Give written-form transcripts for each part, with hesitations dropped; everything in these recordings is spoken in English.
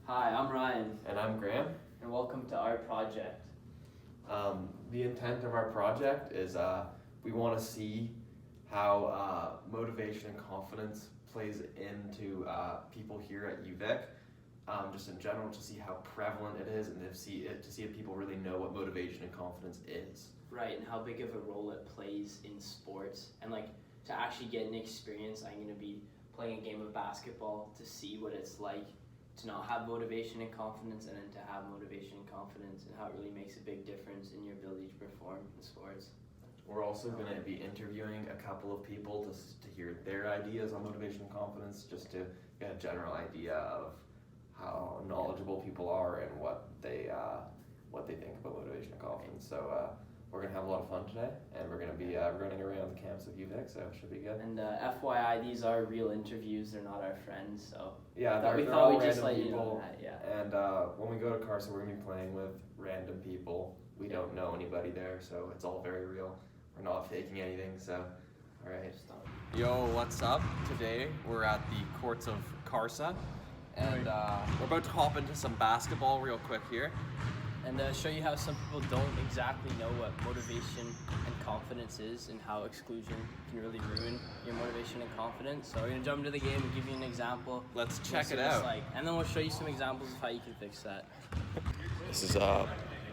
Hi, I'm Ryan, And I'm Graham. and welcome to our project. The intent of our project is we want to see how motivation and confidence plays into people here at Uvic, just in general, to see how prevalent it is, and to see if people really know what motivation and confidence is. Right, and how big of a role it plays in sports. And to actually get an experience, I'm going to be playing a game of basketball to see what it's like to not have motivation and confidence, and then to have motivation and confidence, and how it really makes a big difference in your ability to perform in sports. We're also going to be interviewing a couple of people to hear their ideas on motivation and confidence, just to get a general idea of how knowledgeable people are and what they think about motivation and confidence. So we're going to have a lot of fun today, and we're going to be running around the campus of UVic, so it should be good. And FYI, these are real interviews, they're not our friends, so Yeah, they're all we'd just random let you people. know that, yeah. And when we go to Carson, we're going to be playing with random people. We don't know anybody there, so it's all very real. We're not faking anything, so alright. Yo, what's up? Today we're at the courts of Carsa, and we're about to hop into some basketball real quick here. And show you how some people don't exactly know what motivation and confidence is, and how exclusion can really ruin your motivation and confidence. So we're going to jump into the game and give you an example. Let's We'll check see it what it's out. like. And then we'll show you some examples of how you can fix that. This is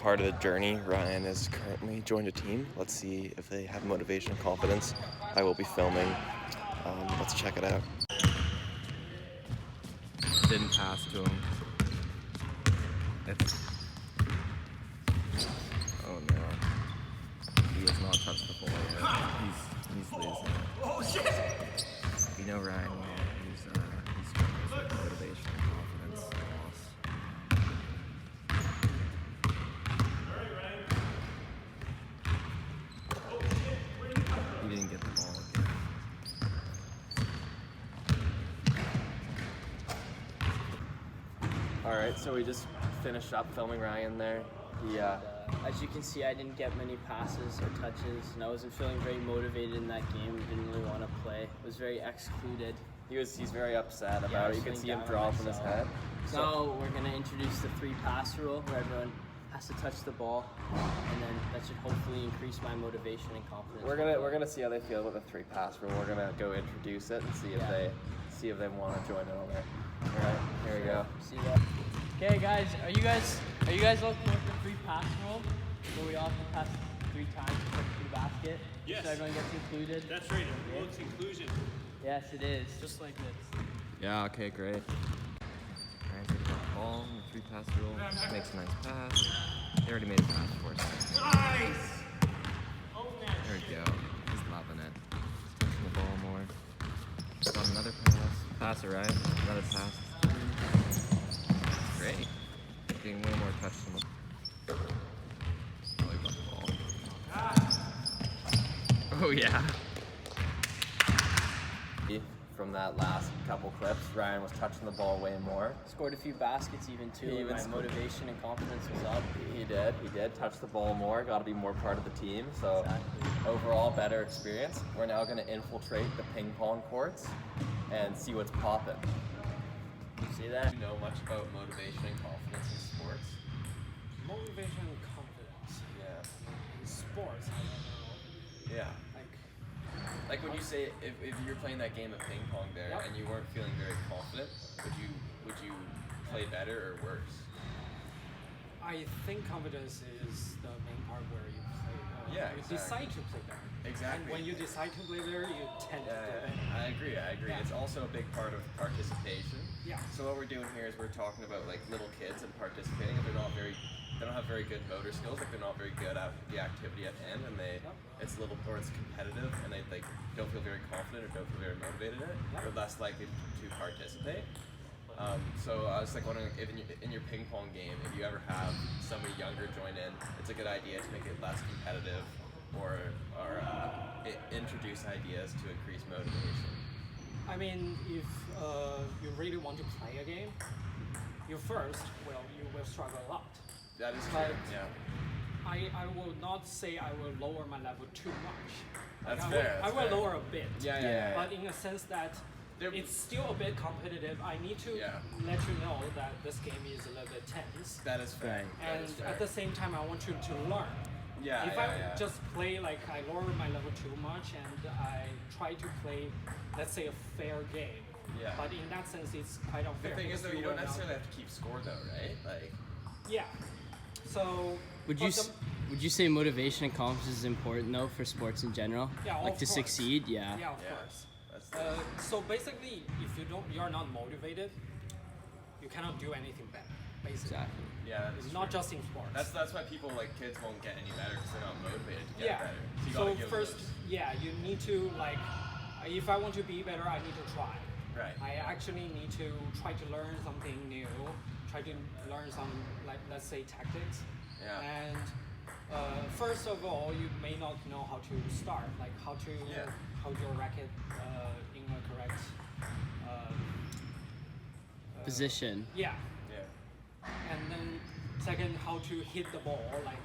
part of the journey. Ryan is currently joined a team. Let's see if they have motivation and confidence. I will be filming. Let's check it out. Didn't pass to him. Oh no. He has not touched the ball yet. He's losing. Oh shit! You know Ryan well. He struggles with motivation and confidence loss. He didn't get the ball again. Alright, so we just finished up filming Ryan there. As you can see, I didn't get many passes or touches, and I wasn't feeling very motivated in that game. I didn't really want to play. I was very excluded. He's very upset Yeah, about it. You feeling can see him down on dropping his myself. head. So we're going to introduce the 3-pass rule, where everyone has to touch the ball, and then that should hopefully increase my motivation and confidence. We're gonna see how they feel with the 3-pass rule. We're gonna go introduce it and see if they want to join in on it. Alright, here we go. See that? Okay, guys, are you guys looking at the 3-pass rule, where we all have to pass 3 times to put the basket? Yes. So everyone gets included. That's right, it promotes inclusion. Yes, it is. Just like this. Yeah, okay, great. Ryan's gonna get the ball, the 3-pass rule, makes a nice pass. He already made a pass for us. Nice! Oh, man. There we go. He's loving it. Touching the ball more. Got another pass. Pass it, Ryan. Another pass. Great. Getting way more touch than the... Oh, he got the ball. Oh, yeah. From that last couple clips, Ryan was touching the ball way more. Scored a few baskets even too. He and even my scored. motivation and confidence was up. He did touch the ball more, got to be more part of the team. So Exactly. overall, better experience. We're now going to infiltrate the ping pong courts and see what's popping. See that? Do you know much about motivation and confidence in sports? Motivation and confidence. Yeah. In sports, I don't know. Yeah. Like when you say if you're playing that game of ping pong there Yep. and you weren't feeling very confident, would you play better or worse? I think confidence is the main part where you play. Yeah, you exactly. decide to play better. Exactly. And when you decide to play better, you tend to do better. I agree. Yeah. It's also a big part of participation. Yeah. So what we're doing here is we're talking about like little kids and participating, and they don't have very good motor skills. Like they're not very good at the activity at hand, and it's competitive, and they don't feel very confident or don't feel very motivated in it. Yep. They're less likely to participate. So I was like wondering if in your ping pong game, if you ever have somebody younger join in, it's a good idea to make it less competitive, or introduce ideas to increase motivation. I mean, if you really want to play a game, you will struggle a lot. That is But- true. Yeah. I will not say I will lower my level too much. That's I fair, will, that's fair. lower a bit. Yeah. But in a sense that it's still a bit competitive. I need to let you know that this game is a little bit tense. That is fair. Right. That And is fair. at the same time, I want you to learn. Yeah, If I just play like I lower my level too much and I try to play, let's say, a fair game. Yeah. But in that sense, it's quite unfair. The thing is, because though, you don't will not- necessarily have to keep score, though, right? Like, Yeah. So. Would but you would you say motivation and confidence is important though for sports in general? Yeah, like of to course. succeed, yeah. Yeah, of Yeah. course. that's So basically, if you're not motivated, you cannot do anything better. Basically, Exactly. yeah, it's that's not true. just in sports. That's why people like kids won't get any better because they're not motivated to get yeah. better. You So gotta give first, those. you need to like, if I want to be better, I need to try. Right. I actually need to try to learn something new. Try to learn some, like, let's say, tactics. Yeah. And first of all, you may not know how to start, like how to hold your racket in a correct Position. Yeah. Yeah. And then second, how to hit the ball, like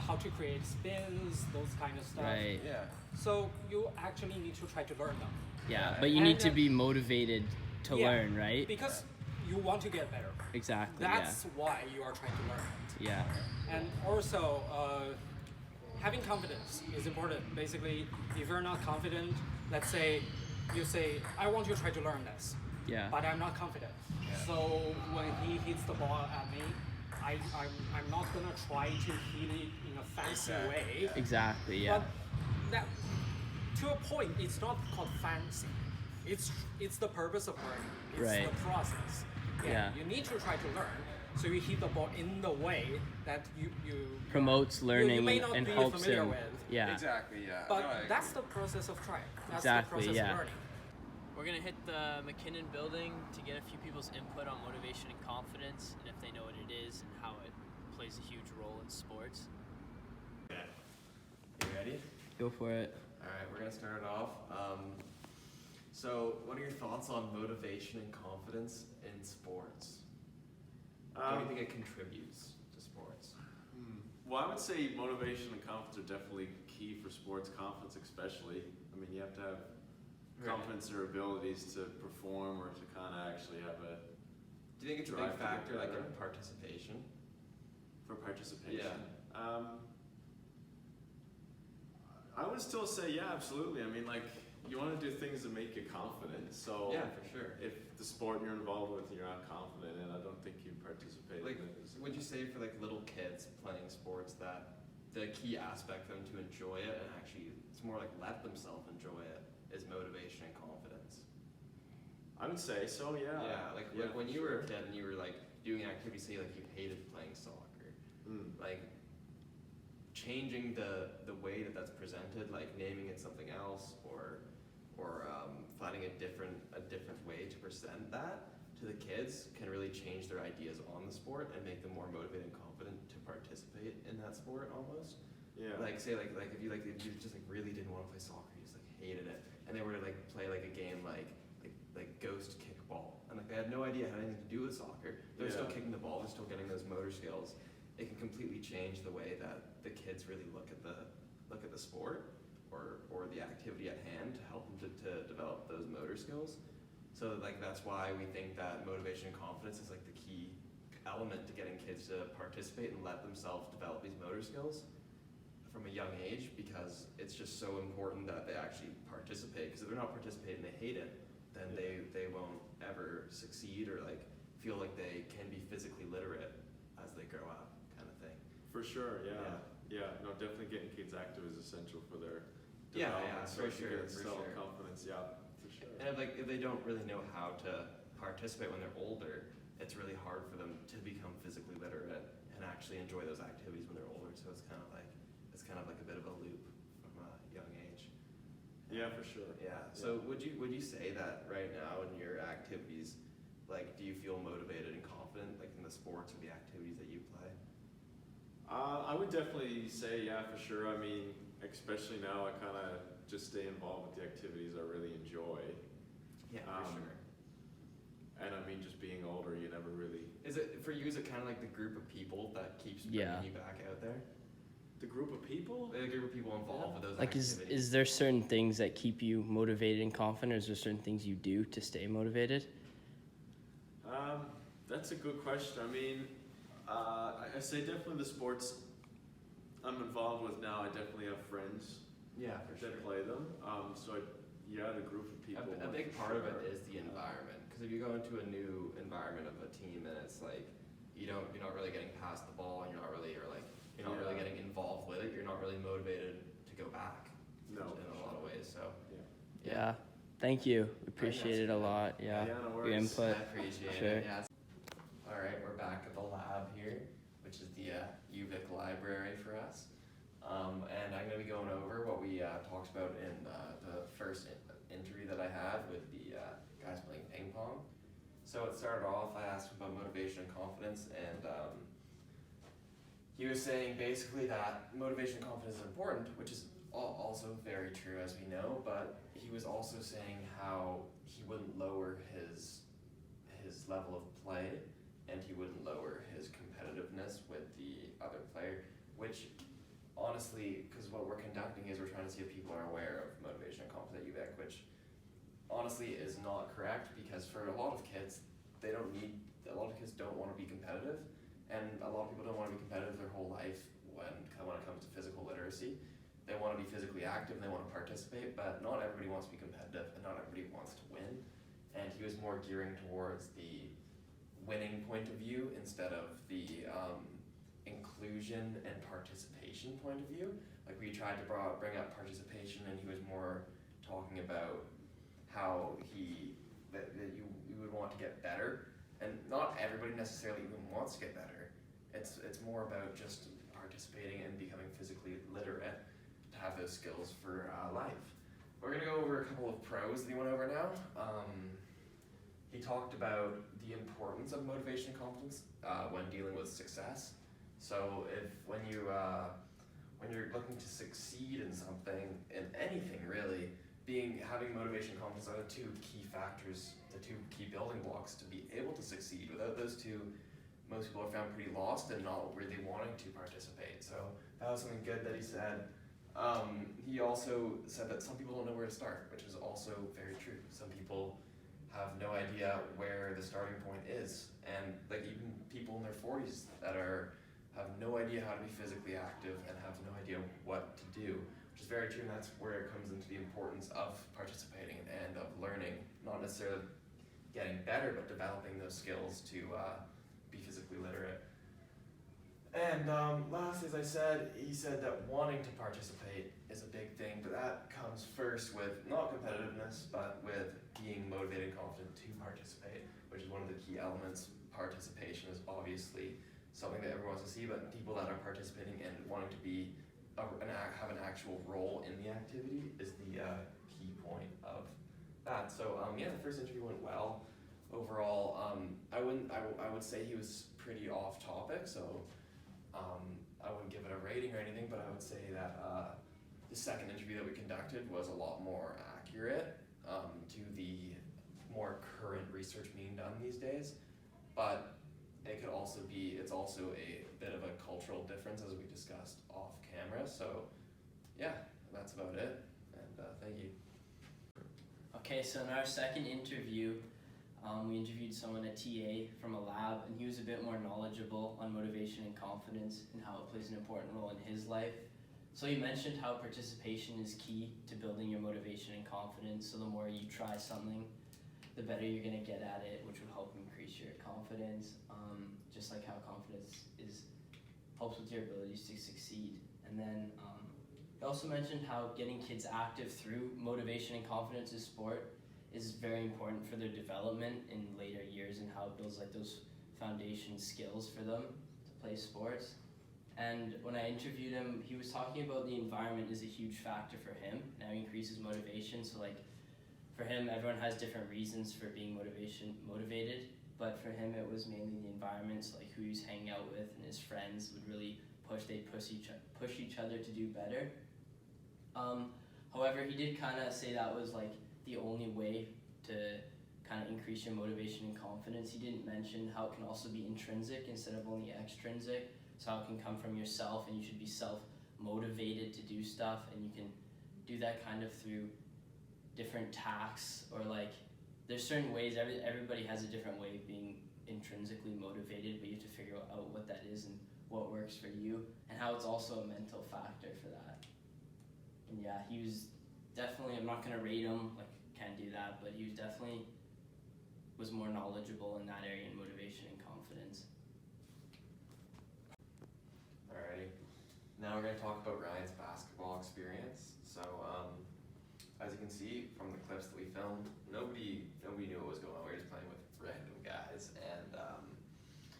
how to create spins, those kind of stuff. Right. Yeah. So you actually need to try to learn them. Yeah, but you And need to then- be motivated to Yeah, learn, right? Because you want to get better. Exactly. That's why you are trying to learn it. Yeah. And also, having confidence is important. Basically, if you're not confident, let's say you say, I want to try to learn this, Yeah. but I'm not confident. So when he hits the ball at me, I'm not gonna try to hit it in a fancy Exactly, way. yeah. Exactly. Yeah. But that, to a point, it's not called fancy. It's the purpose of learning. It's Right. the process. Yeah. You need to try to learn. So you hit the ball in the way that you Promotes learning you may not and be helps familiar him. with. Yeah. Exactly. Yeah. But No, I that's agree. the process of trying. That's Exactly, the process yeah. of learning. We're gonna hit the McKinnon building to get a few people's input on motivation and confidence, and if they know what it is and how it plays a huge role in sports. You ready? Go for it. All right, we're gonna start it off. So, what are your thoughts on motivation and confidence in sports? How do you think it contributes to sports? Well, I would say motivation and confidence are definitely key for sports, confidence especially. I mean, you have to have confidence in your abilities to perform or to kind of actually have a Do you think it's a drive big to get factor, like in better. participation? for participation. I would still say, yeah, absolutely. I mean, like, you want to do things that make you confident. So Yeah, for sure. if the sport you're involved with you're not confident in, I don't think you participate Like, in it. would you say for like little kids playing sports that the key aspect for them to enjoy it and actually it's more like let themselves enjoy it is motivation and confidence? I would say so, yeah. Like Yeah, when for you were a sure. kid and you were like doing activities, say like you hated playing soccer, like changing the way that that's presented, like naming it something else or finding a different way to present that to the kids can really change their ideas on the sport and make them more motivated and confident to participate in that sport almost. Yeah. Like say like if you just like really didn't want to play soccer, you just like hated it, and they were to like play like a game like ghost kickball, and like they had no idea it had anything to do with soccer. They're still Yeah. kicking the ball, they're still getting those motor skills. It can completely change the way that the kids really look at the sport or the activity at hand to help them to develop those motor skills. So like that's why we think that motivation and confidence is like the key element to getting kids to participate and let themselves develop these motor skills from a young age, because it's just so important that they actually participate, because if they're not participating, they hate it, then they won't ever succeed or like feel like they can be physically literate as they grow up, kind of thing. For sure, yeah. No, definitely getting kids active is essential for their development. for sure. Self-confidence, yeah, for sure. And if they don't really know how to participate when they're older, it's really hard for them to become physically literate and actually enjoy those activities when they're older. So it's kind of like a bit of a loop from a young age. Yeah, for sure. Yeah. So would you say that right now in your activities, like, do you feel motivated and confident, like in the sports or the activities that you play? I would definitely say, yeah, for sure. I mean, especially now, I kind of just stay involved with the activities I really enjoy. Yeah, for sure. And I mean, just being older, you never really. Is it for you? Is it kind of like the group of people that keeps bringing you back out there? The group of people? The group of people involved with those Like, activities. is there certain things that keep you motivated and confident? Or is there certain things you do to stay motivated? That's a good question. I mean, I say definitely the sports I'm involved with now. I definitely have friends Yeah, for sure. that play them. Yeah, the group of people. A big part of it is the environment, because if you go into a new environment of a team and it's like you're not really getting past the ball, and you're not really getting involved with it, you're not really motivated to go back. No. In a lot of ways. So Yeah. Thank you. We appreciate it a lot. Yeah. Yeah, no Your worries. input. I appreciate Sure. it. Yeah. All right, we're back at the lab here, which is the Uvic library for us. And I'm going to be going over what we talked about in the first interview that I had with the guys playing ping pong. So it started off, I asked him about motivation and confidence, and he was saying basically that motivation and confidence is important, which is also very true, as we know, but he was also saying how he wouldn't lower his level of play, and he wouldn't lower his competitiveness with the other player, which honestly, because what we're conducting is we're trying to see if people are aware of motivation and confidence at UVic, which honestly is not correct, because for a lot of kids, a lot of kids don't want to be competitive, and a lot of people don't want to be competitive their whole life when it comes to physical literacy. They want to be physically active and they want to participate, but not everybody wants to be competitive and not everybody wants to win. And he was more gearing towards the winning point of view instead of the inclusion and participation point of view. Like, we tried to bring up participation, and he was more talking about how that you would want to get better, and not everybody necessarily even wants to get better. It's more about just participating and becoming physically literate to have those skills for life. We're gonna go over a couple of pros that he went over now. He talked about the importance of motivation and confidence when dealing with success. So when you're looking to succeed in something, in anything really, having motivation and confidence are the two key factors, the two key building blocks to be able to succeed. Without those two, most people are found pretty lost and not really wanting to participate. So that was something good that he said. He also said that some people don't know where to start, which is also very true. Some people have no idea where the starting point is, and like even people in their 40s that have no idea how to be physically active and have no idea what to do, which is very true, and that's where it comes into the importance of participating and of learning, not necessarily getting better, but developing those skills to be physically literate. And lastly, as I said, he said that wanting to participate is a big thing, but that comes first with not competitiveness, but with being motivated and confident to participate, which is one of the key elements. Participation is obviously something that everyone wants to see, but people that are participating and wanting to have an actual role in the activity is the key point of that. So the first interview went well. Overall, I would say he was pretty off topic, so I wouldn't give it a rating or anything, but I would say that the second interview that we conducted was a lot more accurate to the more current research being done these days. But it's also a bit of a cultural difference, as we discussed off camera. So yeah, that's about it, and thank you. Okay, so in our second interview, we interviewed someone, a TA from a lab, and he was a bit more knowledgeable on motivation and confidence and how it plays an important role in his life. So he mentioned how participation is key to building your motivation and confidence. So the more you try something, the better you're going to get at it, which will help increase your confidence, just like how confidence helps with your abilities to succeed. And then he also mentioned how getting kids active through motivation and confidence in sport is very important for their development in later years, and how it builds like those foundation skills for them to play sports. And when I interviewed him, he was talking about the environment is a huge factor for him, and how it increases motivation. So like for him, everyone has different reasons for being motivated, but for him it was mainly the environment, so like who he's hanging out with, and his friends would really push each other to do better. However, he did kind of say that was like the only way to kind of increase your motivation and confidence. He didn't mention how it can also be intrinsic instead of only extrinsic, so how it can come from yourself, and you should be motivated to do stuff, and you can do that kind of through different tasks, or like there's certain ways. Everybody has a different way of being intrinsically motivated, but you have to figure out what that is and what works for you, and how it's also a mental factor for that. And yeah, he was definitely, I'm not gonna rate him, like can't do that, but he was definitely was more knowledgeable in that area in motivation and confidence. Alrighty. Now we're going to talk about Ryan's basketball experience. So, as you can see from the clips that we filmed, nobody knew what was going on. We were just playing with random guys, and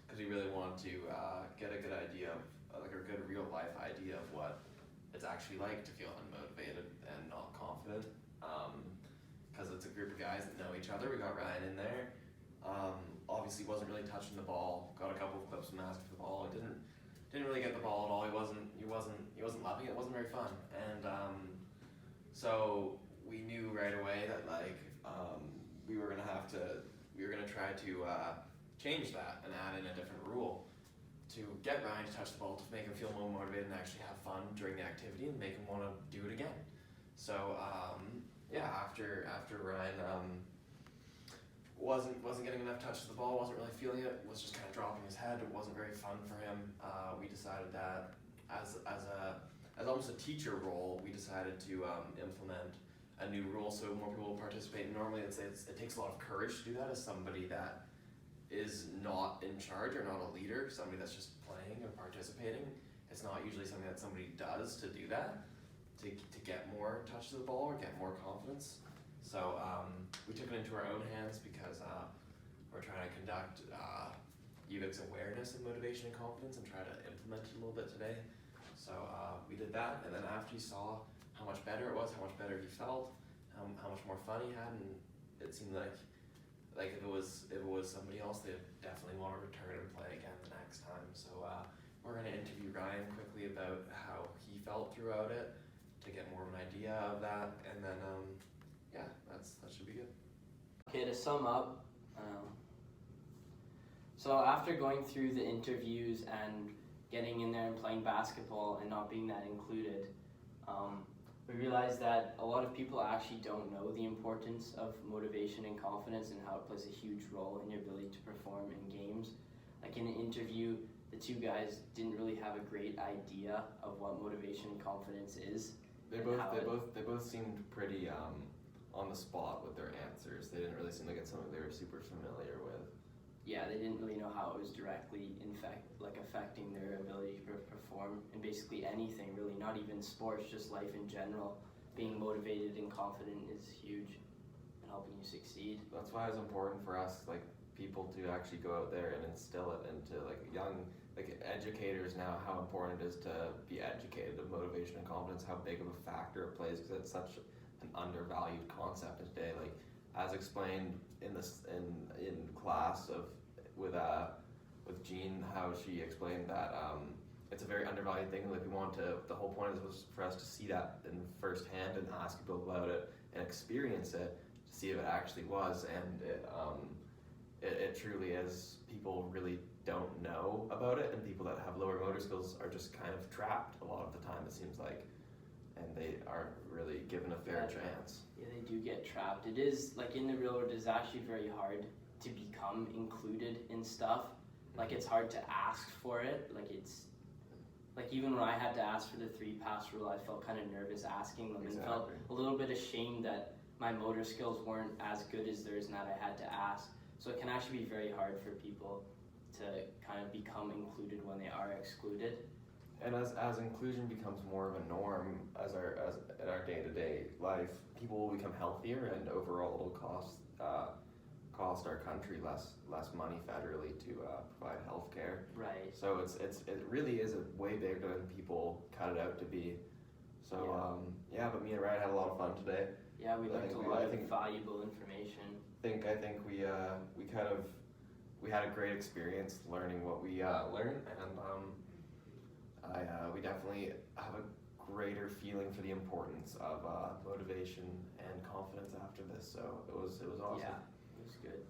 because we really wanted to get a good idea of, like a good real life idea of what it's actually like to feel unmotivated and not confident. Because it's a group of guys that know each other. We got Ryan in there. Obviously wasn't really touching the ball. Got a couple of clips from asking for the ball. Didn't really get the ball at all. He wasn't loving it. It wasn't very fun. And so we knew right away that we were gonna try to change that and add in a different rule to get Ryan to touch the ball, to make him feel more motivated and actually have fun during the activity and make him want to do it again. So yeah, after Ryan wasn't getting enough touches of the ball, wasn't really feeling it, was just kind of dropping his head. It wasn't very fun for him. We decided that as almost a teacher role, we decided to implement a new rule so more people will participate. Normally it takes a lot of courage to do that as somebody that is not in charge or not a leader, somebody that's just playing or participating. It's not usually something that somebody does to do that, to get more touches of the ball or get more confidence. So we took it into our own hands because we're trying to conduct Uvic's awareness of motivation and confidence and try to implement it a little bit today. So we did that, and then after he saw how much better it was, how much better he felt, how much more fun he had, and it seemed like if it was somebody else, they'd definitely want to return and play again the next time. So we're going to interview Ryan quickly about how he felt throughout it to get more of an idea of that, and then yeah, that should be good. Okay, to sum up, so after going through the interviews and getting in there and playing basketball and not being that included, we realized that a lot of people actually don't know the importance of motivation and confidence and how it plays a huge role in your ability to perform in games. Like in an interview, the two guys didn't really have a great idea of what motivation and confidence is. They both seemed pretty on the spot with their answers. They didn't really seem like it's something they were super familiar with. Yeah, they didn't really know how it was directly affecting their ability to perform in basically anything, really, not even sports, just life in general. Being motivated and confident is huge in helping you succeed. That's why it's important for us, people to actually go out there and instill it into young educators now, how important it is to be educated of motivation and confidence, how big of a factor it plays, because it's such an undervalued concept today. As explained in class with Jean, how she explained that it's a very undervalued thing. The whole point was for us to see that in firsthand and ask people about it and experience it to see if it actually was, and it truly is. People really don't know about it, and people that have lower motor skills are just kind of trapped a lot of the time, it seems like, and they aren't really given a fair chance. Yeah, they do get trapped. It is, in the real world, it's actually very hard to become included in stuff. It's hard to ask for it. Even when I had to ask for the 3-pass rule, I felt kind of nervous asking them, and felt a little bit ashamed that my motor skills weren't as good as theirs and that I had to ask. So it can actually be very hard for people to kind of become included when they are excluded. And as inclusion becomes more of a norm in our day-to-day life, people will become healthier, and overall it'll cost our country less money federally to provide health care. Right. So it really is a way bigger than people cut it out to be. So yeah, but me and Ryan had a lot of fun today. Yeah, we learned a lot of valuable information. I think we had a great experience learning what we learned, and we definitely have a greater feeling for the importance of motivation and confidence after this. So it was awesome. Yeah, it was good.